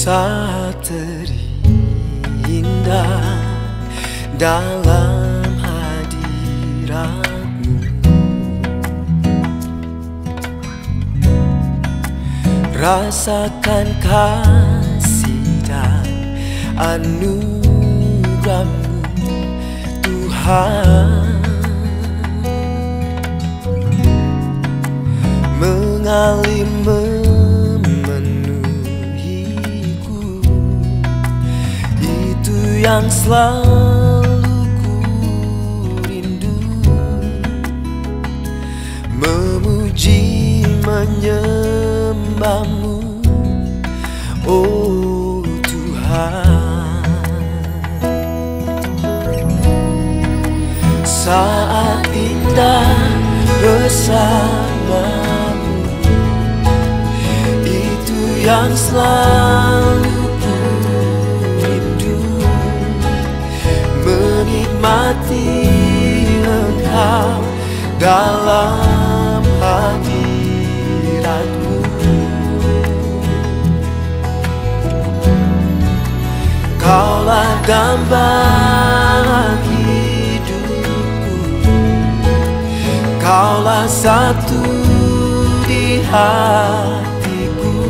saat terindah dalam hadirat-Mu. Rasakan kasih dan anugerah-Mu, Tuhan, mengalir memenuhiku. Itu yang selalu ku rindu, memuji menyembah-Mu, oh Tuhan. Saat indah bersama-Mu, itu yang selalu ku rindu, menikmati Engkau dalam hadirat-Mu. Kaulah dambaan hidupku, Kaulah satu di hatiku.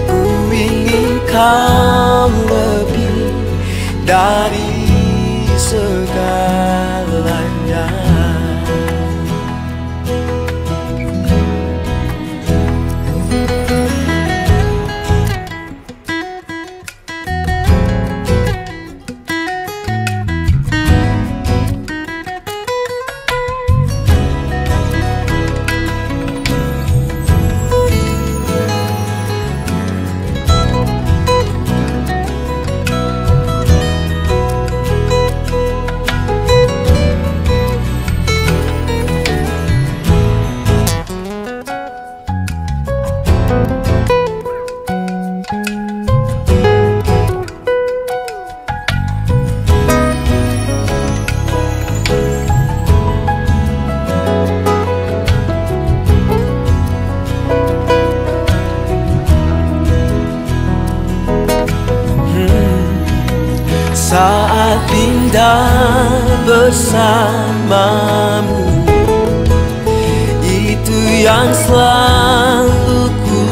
Ku ingin Kau lebih dari segalanya. Saat indah bersama-Mu, itu yang selalu ku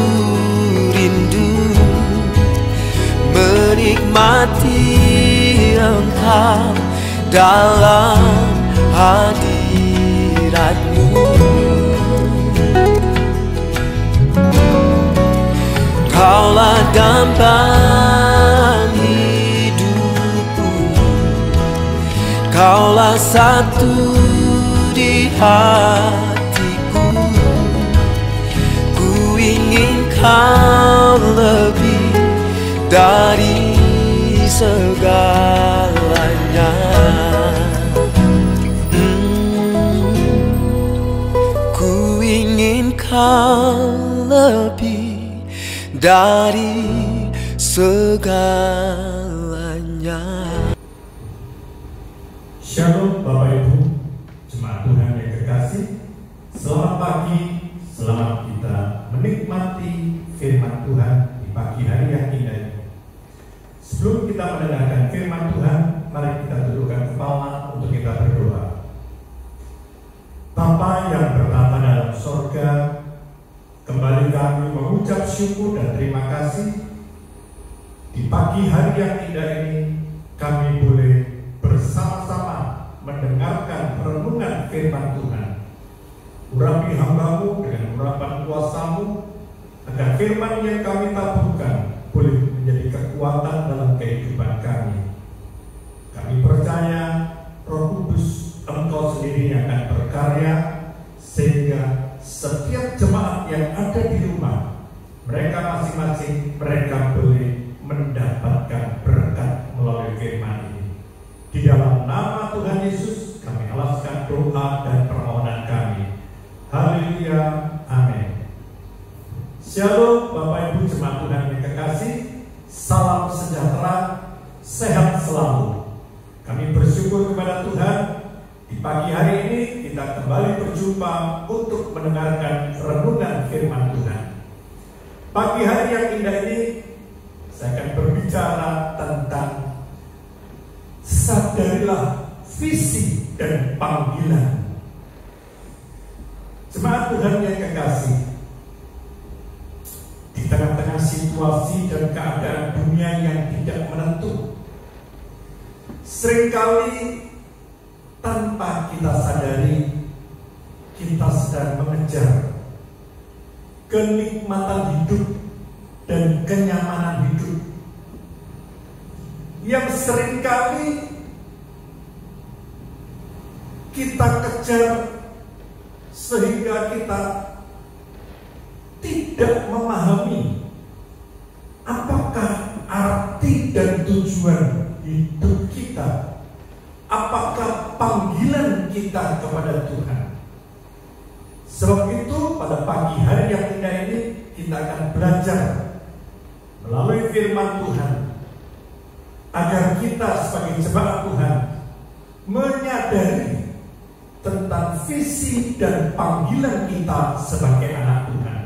rindu, menikmati Engkau dalam hadirat-Mu. Kaulah dambaan hidupku, Kaulah satu di hatiku. Ku ingin Kau lebih dari segalanya. Ku ingin Kau lebih dari segalanya. Shalom Bapak Ibu, jemaat Tuhan yang kekasih. Selamat pagi, selamat kita menikmati firman Tuhan di pagi hari yang indah ini. Sebelum kita mendengarkan firman Tuhan, mari kita dudukkan kepala untuk kita berdoa. Bapa yang bertata dalam sorga, kembali kami mengucap syukur dan terima kasih. Di pagi hari yang indah ini, kami boleh bersama-sama mendengarkan renungan firman Tuhan. Urapi hamba-Mu dengan urapan kuasa-Mu, agar firman yang kami taburkan boleh menjadi kekuatan dalam kehidupan kami. Kami percaya Roh Kudus Engkau sendiri yang akan berkarya, sehingga setiap jemaat yang ada di rumah, mereka masing-masing, mereka boleh mendapatkan berkat melalui firman ini. Di dalam nama Tuhan Yesus kami alaskan doa dan permohonan kami. Haleluya, amin. Shalom Bapak Ibu jemaat Tuhan yang kekasih. Salam sejahtera, sehat selalu. Kami bersyukur kepada Tuhan. Di pagi hari ini kita kembali berjumpa untuk mendengarkan renungan firman Tuhan. Pagi hari yang indah ini saya akan berbicara tentang sadarilah visi dan panggilan. Jemaat Tuhan yang kekasih, di tengah-tengah situasi dan keadaan dunia yang tidak menentu, seringkali tanpa kita sadari kita sedang mengejar kenikmatan hidup dan kenyamanan hidup yang seringkali kita kejar sehingga kita tidak memahami apakah arti dan tujuan hidup kita, apakah panggilan kita kepada Tuhan. Sebab itu pada pagi hari yang indah ini kita akan belajar melalui firman Tuhan agar kita sebagai jemaat Tuhan menyadari tentang visi dan panggilan kita sebagai anak Tuhan.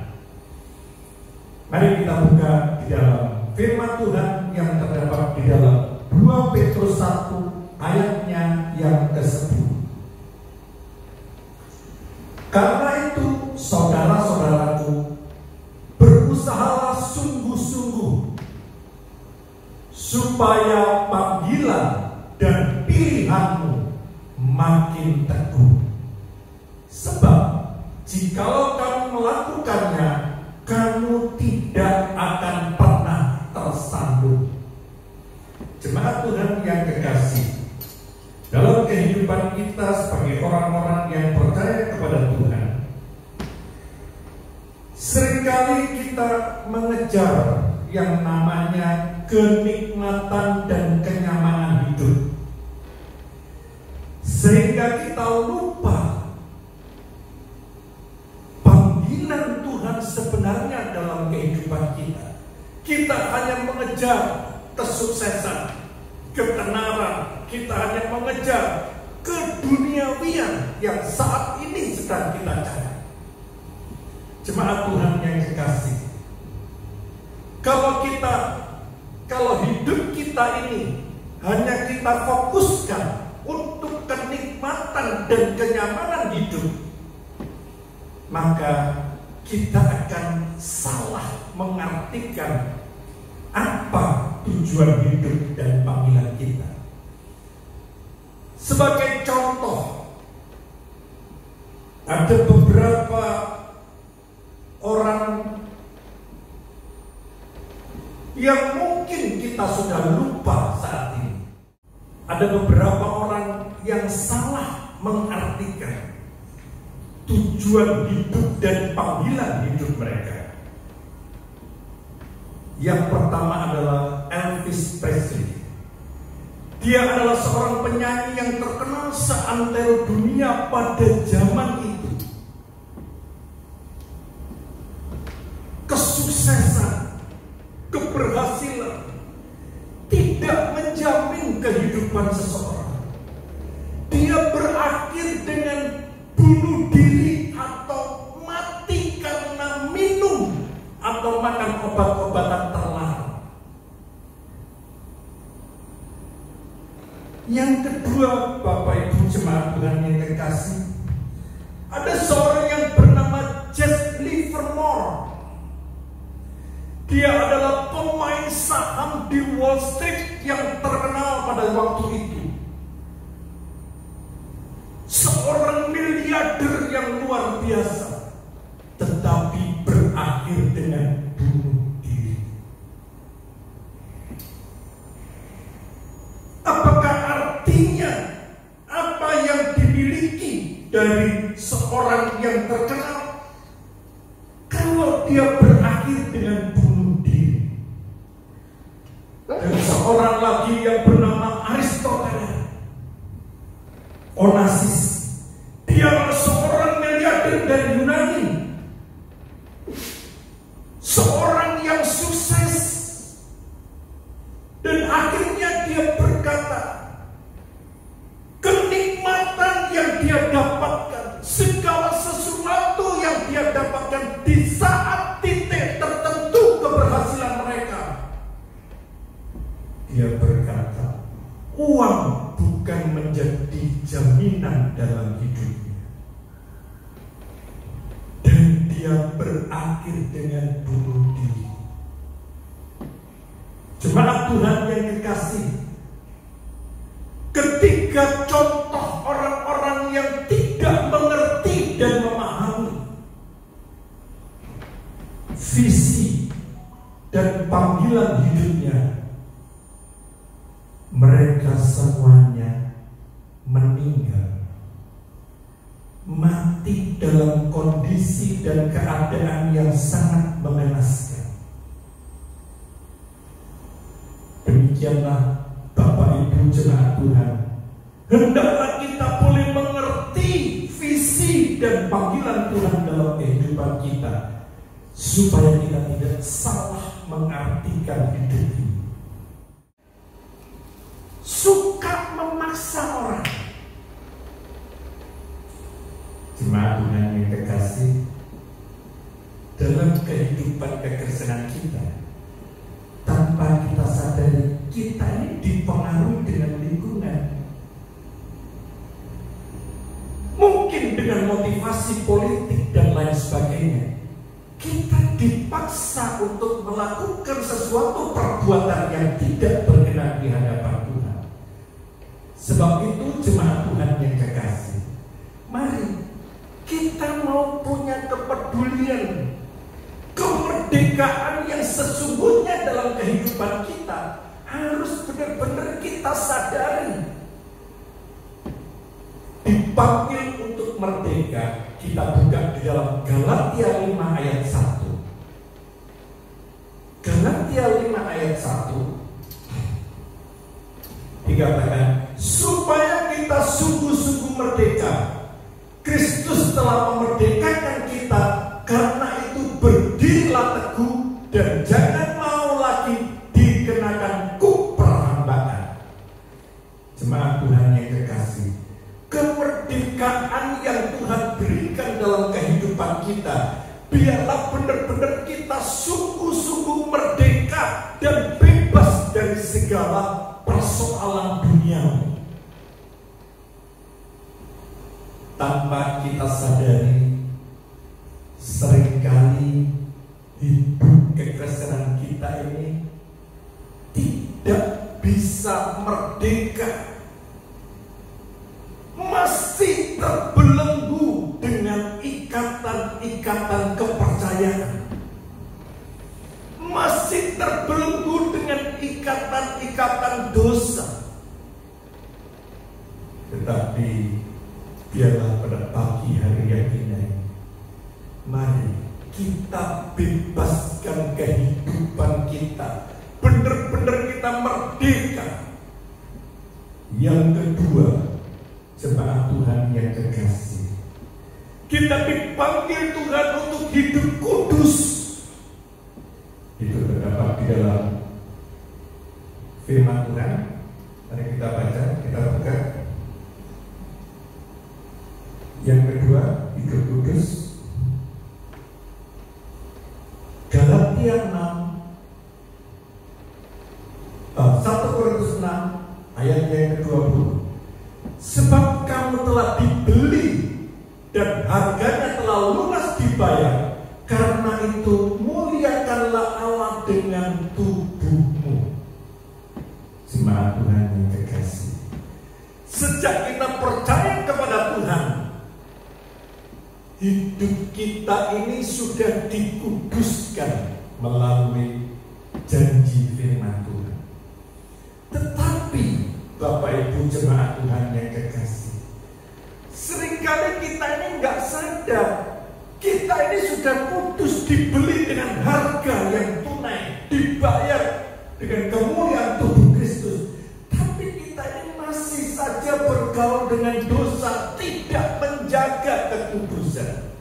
Mari kita buka di dalam firman Tuhan yang terdapat di dalam 2 Petrus 1 ayatnya yang ke-10. Karena itu, saudara-saudaraku, berusahalah sungguh-sungguh supaya panggilan dan pilihanmu makin teguh. Sebab jikalau kamu melakukannya, kamu tidak akan pernah tersandung. Jemaat Tuhan yang kekasih, dalam kehidupan kita sebagai orang-orang yang percaya kepada Tuhan, seringkali kita mengejar yang namanya kenikmatan dan kenyamanan hidup, sehingga kita lupa panggilan Tuhan sebenarnya dalam kehidupan kita. Kita hanya mengejar kesuksesan, ketenaran, kita hanya mengejar keduniawian yang saat ini sedang kita cari. Jemaat Tuhan yang kekasih, kalau hidup kita ini hanya kita fokuskan untuk kenikmatan dan kenyamanan hidup, maka kita akan salah mengartikan apa tujuan hidup dan panggilan kita. Sebagai contoh, ada beberapa orang yang mungkin kita sudah lupa saat ini. Ada beberapa orang yang salah mengartikan tujuan hidup dan panggilan hidup mereka. Yang pertama adalah Elvis Presley. Dia adalah seorang penyanyi yang terkenal seantero dunia pada zaman itu. Kesuksesan, keberhasilan tidak menjamin kehidupan seseorang. Dia berakhir dengan bunuh diri atau mati karena minum atau makan obat-obatan terlarang. Yang kedua, Bapak Ibu jemaat Tuhan yang kekasih, ada seorang yang bernama Jesse Livermore. Dia adalah pemain saham di Wall Street yang terkenal pada waktu itu. Seorang miliarder yang luar biasa, tetapi berakhir dengan bunuh diri. Apakah artinya apa yang dimiliki dari seorang yang terkenal kalau dia berakhir dengan bunuh diri? Dan seorang lagi yang bernama Aristoteles Onassis, dia adalah seorang miliarder dari Yunani, seorang yang sukses, dan akhirnya dia berkata, kenikmatan yang dia dapatkan, segala sesuatu yang dia dapatkan di saat titik tertentu keberhasilan mereka, dia berakhir dengan bunuh diri. Jemaat Tuhan yang kekasih, ketika contoh orang-orang yang tidak mengerti dan memahami visi dan panggilan hidupnya, mereka semuanya meninggal, mati dalam kondisi dan keadaan yang sangat mengenaskan. Demikianlah Bapak Ibu jemaat Tuhan, hendaklah kita boleh mengerti visi dan panggilan Tuhan dalam kehidupan kita, supaya kita tidak salah mengartikan hidup ini. Suka memaksa orang. Jemaat Tuhan yang kekasih, dalam kehidupan kekristenan kita, tanpa kita sadari, kita ini dipengaruhi dengan lingkungan. Mungkin dengan motivasi politik dan lain sebagainya, kita dipaksa untuk melakukan sesuatu perbuatan yang tidak berkenan di hadapan Tuhan. Sebab itu jemaat Tuhan yang kekasih, mari kita mau punya kepedulian, kemerdekaan yang sesungguhnya dalam kehidupan kita, harus benar-benar kita sadari. Dipanggil untuk merdeka, kita buka di dalam Galatia 5 ayat 1. Galatia 5 ayat 1 dikatakan, supaya kita sungguh-sungguh merdeka. Kristus telah memerdekakan kita, karena itu berdirilah teguh dan jangan mau lagi dikenakan kuk perhambaan. Jemaat Tuhan yang kekasih, kemerdekaan yang Tuhan berikan dalam kehidupan kita, biarlah benar-benar kita sungguh-sungguh merdeka dan bebas dari segala persoalan duniawi. Tanpa kita sadari, seringkali hidup kekristenan kita ini tidak bisa merdeka, masih terbelenggu dengan ikatan-ikatan kepercayaan, masih terbelenggu dengan ikatan-ikatan dosa. Tetapi biarlah pada pagi hari yang ini, mari kita bebaskan kehidupan kita, benar-benar kita merdeka. Yang kedua, jemaat Tuhan yang kekasih, kita dipanggil Tuhan untuk hidup kudus. Itu terdapat di dalam firman Tuhan. Mari kita baca, kita buka. Yang kedua, hidup kudus. Galatia 1 Korintus 6 ayat yang ke-20. Sebab kamu telah dibeli dan harganya telah lunas dibayar, karena itu muliakanlah Allah dengan tubuhmu. Jemaat Tuhan yang kekasih, sejak kita percaya kepada Tuhan, hidup kita ini sudah dikuduskan melalui janji firman Tuhan. Tetapi Bapak Ibu jemaat Tuhan yang kekasih, seringkali kita ini nggak sadar, kita ini sudah kudus, dibeli dengan harga yang tunai, dibayar dengan kemuliaan tubuh Kristus. Tapi kita ini masih saja bergaul dengan dosa, tidak menjaga kekudusan.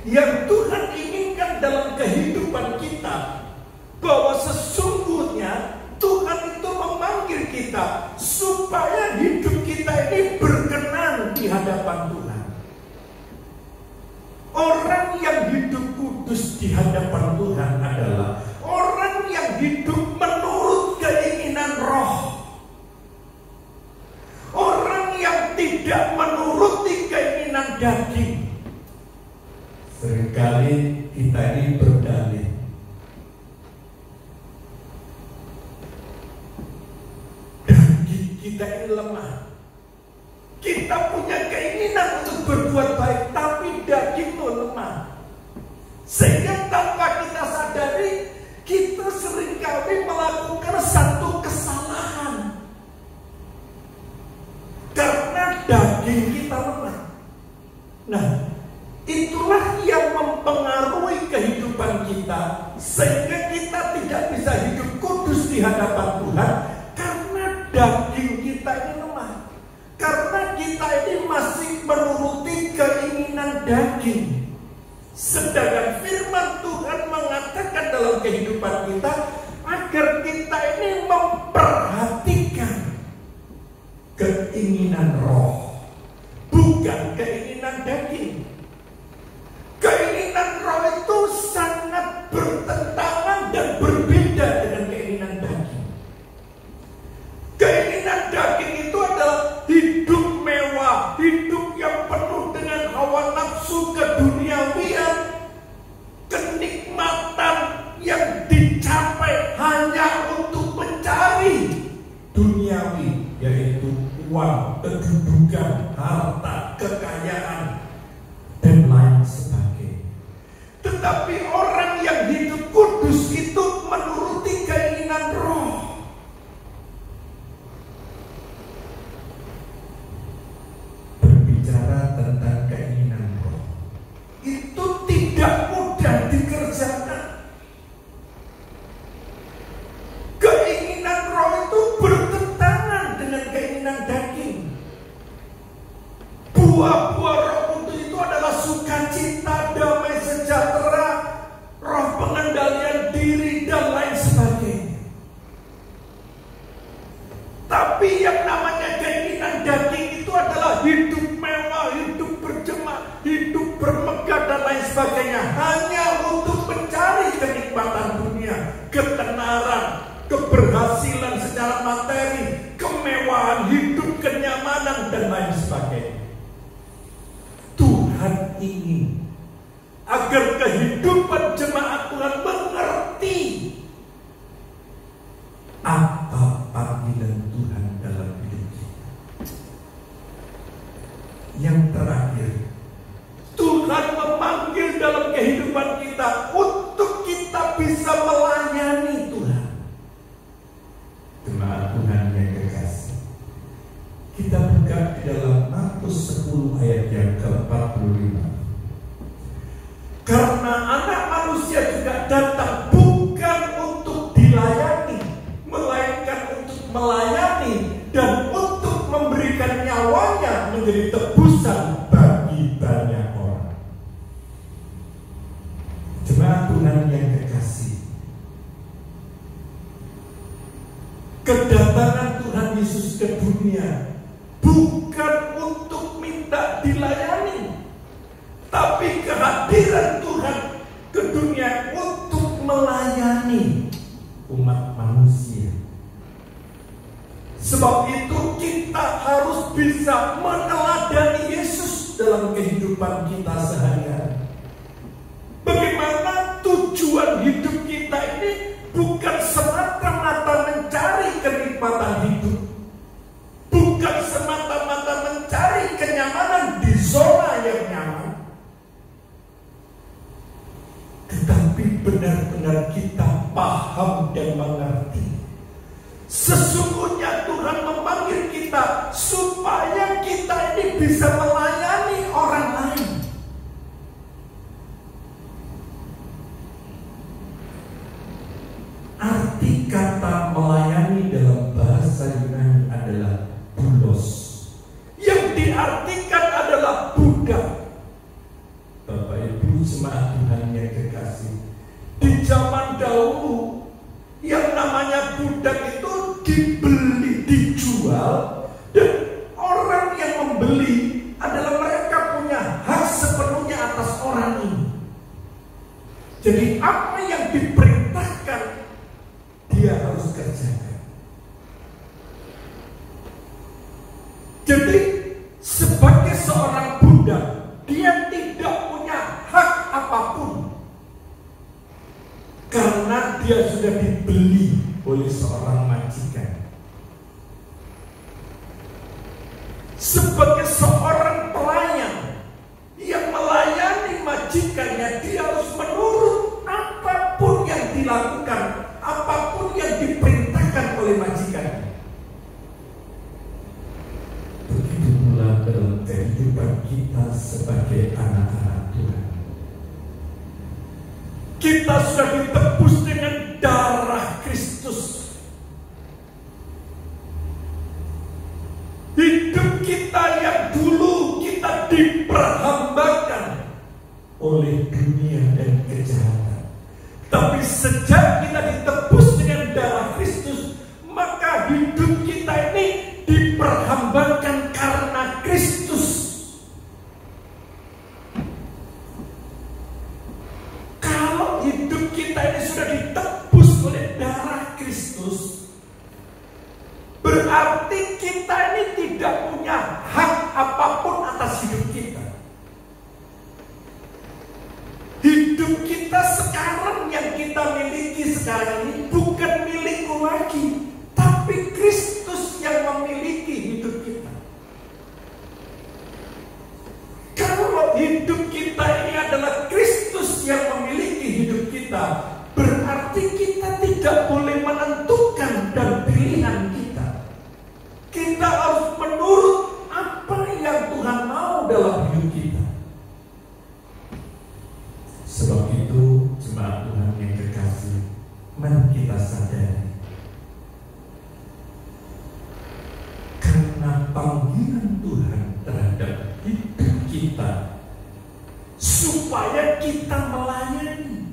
Yang Tuhan inginkan dalam kehidupan kita, bahwa sesungguhnya Tuhan itu memanggil kita supaya hidup kita ini berkenan di hadapan Tuhan. Orang yang hidup kudus di hadapan Tuhan adalah orang yang hidup menurut keinginan roh. Orang yang tidak menuruti keinginan daging. Seringkali kita ini berdalih, daging kita ini lemah. Kita punya keinginan untuk berbuat baik, tapi daging itu lemah. Sehingga tanpa kita sadari, kita seringkali melakukan satu kesalahan karena daging kita lemah. Nah, itulah yang mempengaruhi kehidupan kita, sehingga kita tidak bisa hidup kudus di hadapan Tuhan karena daging kita ini lemah. Karena kita ini masih menuruti keinginan daging. Sedangkan firman Tuhan mengatakan dalam kehidupan kita agar kita ini memperhatikan keinginan roh, bukan keinginan daging. Keinginan roh itu sangat bertentangan dan berbeda dengan keinginan daging. Keinginan daging itu adalah hidup mewah, hidup yang penuh dengan hawa nafsu keduniawian, kenikmatan yang dicapai hanya untuk mencari duniawi, yaitu uang, kedudukan, harta, kekayaan, dan lain sebagainya. Tetapi orang yang hidup kudus itu menuruti keinginan roh. Berbicara tentang keinginan roh, itu tidak mudah dikerjakan. Keinginan roh itu bertentangan dengan keinginan daging. Buah-buah roh kudus itu adalah sukacita, damai sejahtera, roh pengendalian diri, dan lain sebagainya. Tapi yang namanya keinginan daging itu adalah hidup mewah, hidup berjemaah, hidup bermegah, dan lain sebagainya, hanya untuk mencari kenikmatan dunia, ketenaran, keberhasilan secara materi, kemewahan hidup, kenyamanan, dan lain sebagainya. Tuhan ingin agar kehidupan jemaat Tuhan mengerti apa panggilan Tuhan dalam hidup kita. Yang terakhir, Tuhan memanggil dalam kehidupan kita untuk kita bisa melayani Tuhan. Jemaat Tuhan yang kekasih, kita buka di dalam Markus 10 ayat yang ke-45. Karena anak manusia juga datang bukan untuk dilayani, melainkan untuk melayani dan untuk memberikan nyawanya menjadi tebusan bagi banyak orang. Jemaat Tuhan yang kekasih, kedatangan Tuhan Yesus ke dunia bukan untuk minta dilayani, tapi kehadiran Tuhan ke dunia untuk melayani umat manusia. Sebab itu kita harus bisa meneladani Yesus dalam kehidupan kita sehari-hari. Bagaimana tujuan hidup kita ini bukan semata-mata mencari kenikmatan hidup, bukan semata-mata mencari kenyamanan di zona yang nyaman, tetapi benar-benar kita paham dan mengerti sesungguhnya Tuhan memanggil kita supaya kita ini bisa melayani orang lain. Arti kata melayani dalam bahasa Yunani adalah doulos, yang diartikan adalah budak. Bapak Ibu jemaat Tuhan yang kekasih, di zaman dahulu yang namanya budak itu dibeli, dijual, dan orang yang membeli adalah mereka punya hak sepenuhnya atas orang ini. Jadi apa yang diperintahkan dia harus kerjakan. Jadi sebagai seorang budak, dia tidak punya hak sudah dibeli oleh seorang majikan. Sebagai seorang pelayan yang melayani majikannya, dia harus menurut apapun yang dilakukan, apapun yang diperintahkan oleh majikannya. Begitu pula dalam kehidupan kita sebagai anak-anak Tuhan. Kita sudah ditebus dengan darah Kristus. Hidup kita yang dulu kita diperhambakan oleh dunia dan kejahatan. Tapi sejak kita ditebus dengan darah Kristus, maka hidup kita ini diperhambakan karena Kristus. Kalau hidup kita ini sudah ditebus oleh darah Kristus, berarti kita ini tidak punya hak apapun atas hidup kita. Hidup kita sekarang yang kita miliki sekarang ini bukan milikku lagi, tapi Kristus yang memiliki hidup kita. Kalau hidup kita ini adalah Kristus yang memiliki hidup kita, berarti kita tidak boleh menentukan dan pilihan kita. Kita harus menurut apa yang Tuhan mau dalam hidup kita. Sebab itu, jemaat Tuhan yang terkasih, mari kita sadari, karena panggilan Tuhan terhadap hidup kita, supaya kita melayani.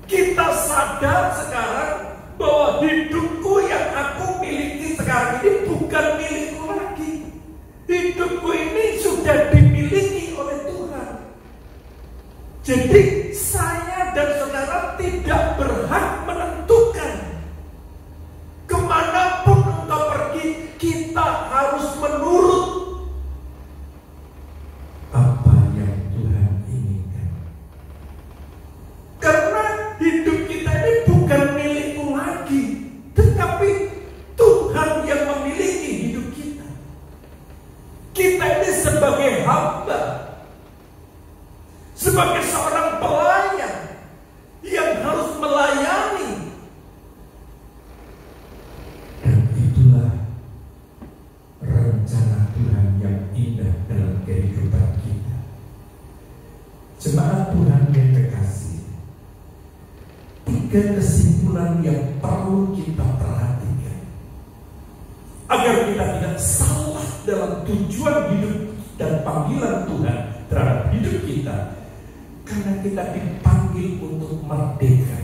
Kita sadar sekarang bahwa hidupku yang aku miliki sekarang ini bukan milikku lagi. Hidupku ini sudah dimiliki oleh Tuhan. Jadi saya dan saudara tidak berhak menentukan kemanapun engkau pergi. Kita harus menurut apa yang Tuhan inginkan. Karena hidup kita ini bukan milikku lagi, tetapi Tuhan yang memiliki hidup kita. Kita ini sebagai hamba, sebagai seorang pelayan yang harus melayani. Dan itulah rencana Tuhan yang indah dalam kehidupan kita. Jemaat Tuhan yang terkasih, 3 kesimpulan yang perlu kita perhatikan agar kita tidak salah dalam tujuan hidup dan panggilan Tuhan terhadap hidup kita. Karena kita dipanggil untuk merdeka.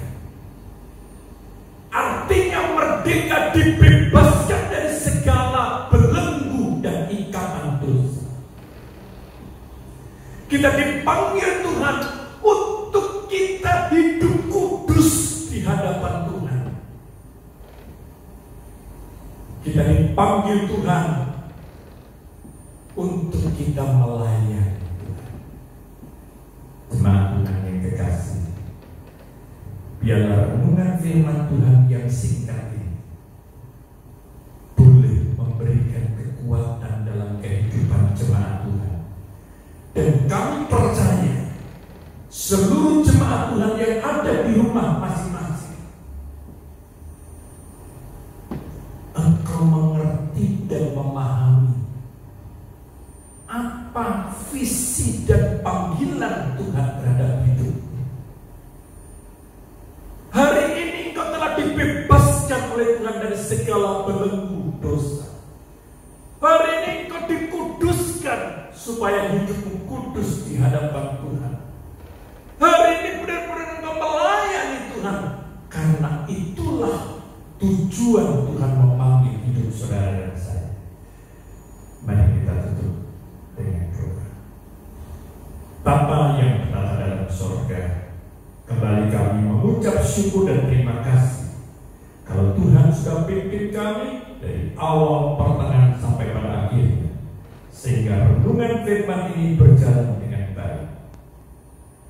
Artinya merdeka, dibebaskan dari segala belenggu dan ikatan dosa. Kita dipanggil Tuhan untuk kita hidup kudus di hadapan Tuhan. Kita dipanggil Tuhan untuk kita melayani. Jemaat Tuhan yang terkasih, biarlah renungan firman Tuhan yang singkat ini boleh memberikan kekuatan dalam kehidupan jemaat Tuhan. Dan kami percaya seluruh jemaat Tuhan yang ada di rumah masing-masing, engkau mengerti dan memahami apa visi dan panggilan Tuhan terhadap hidupmu. Hari ini engkau telah dibebaskan oleh Tuhan dari segala belenggu dosa. Hari ini engkau dikuduskan supaya hidupmu kudus di hadapan Tuhan. Hari ini benar-benar engkau melayani Tuhan. Karena itulah tujuan Tuhan memanggil hidup saudara dan saya. Mari kita tutup dengan doa. Bapa yang berada dalam sorga, kembali kami mengucap syukur dan terima kasih kalau Tuhan sudah pimpin kami dari awal, pertengahan sampai pada akhirnya, sehingga renungan firman ini berjalan dengan baik.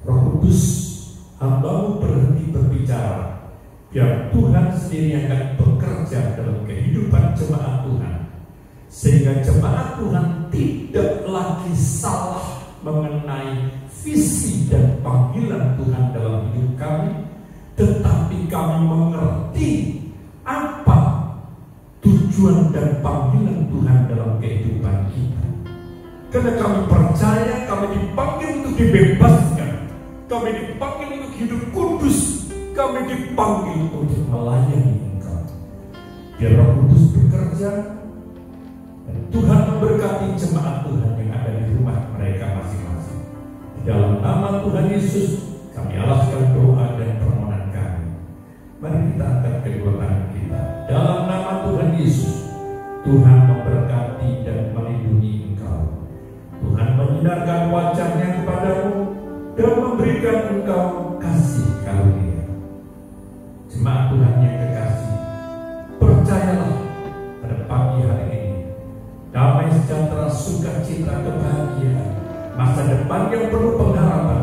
Roh Kudus, hamba-Mu berhenti berbicara biar Tuhan sendiri yang akan bekerja dalam kehidupan jemaat Tuhan, sehingga jemaat Tuhan tidak lagi salah mengenai visi dan panggilan Tuhan dalam hidup kami, tetapi kami mengerti apa tujuan dan panggilan Tuhan dalam kehidupan kita. Karena kami percaya kami dipanggil untuk dibebaskan, kami dipanggil untuk hidup kudus, kami dipanggil untuk melayani Engkau. Biar Roh Kudus bekerja, dan Tuhan memberkati jemaat Tuhan yang ada di rumah mereka masing-masing. Di dalam nama Tuhan Yesus, kami alaskan doa dan permohonan kami. Mari kita angkat kedua tangan kita. Dalam nama Tuhan Yesus, Tuhan memberkati dan melindungi Engkau. Tuhan menyinarkan wajah-Nya kepadamu dan memberikan engkau kasih karunia. Jemaat Tuhan yang kekasih, percayalah pada pagi hari ini, damai sejahtera, sukacita, kebahagiaan, masa depan yang penuh pengharapan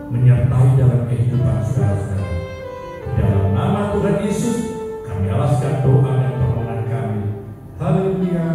menyertai dalam kehidupan saudara-saudara. Dalam nama Tuhan Yesus, kami alaskan doa dan permohonan kami. Haleluya.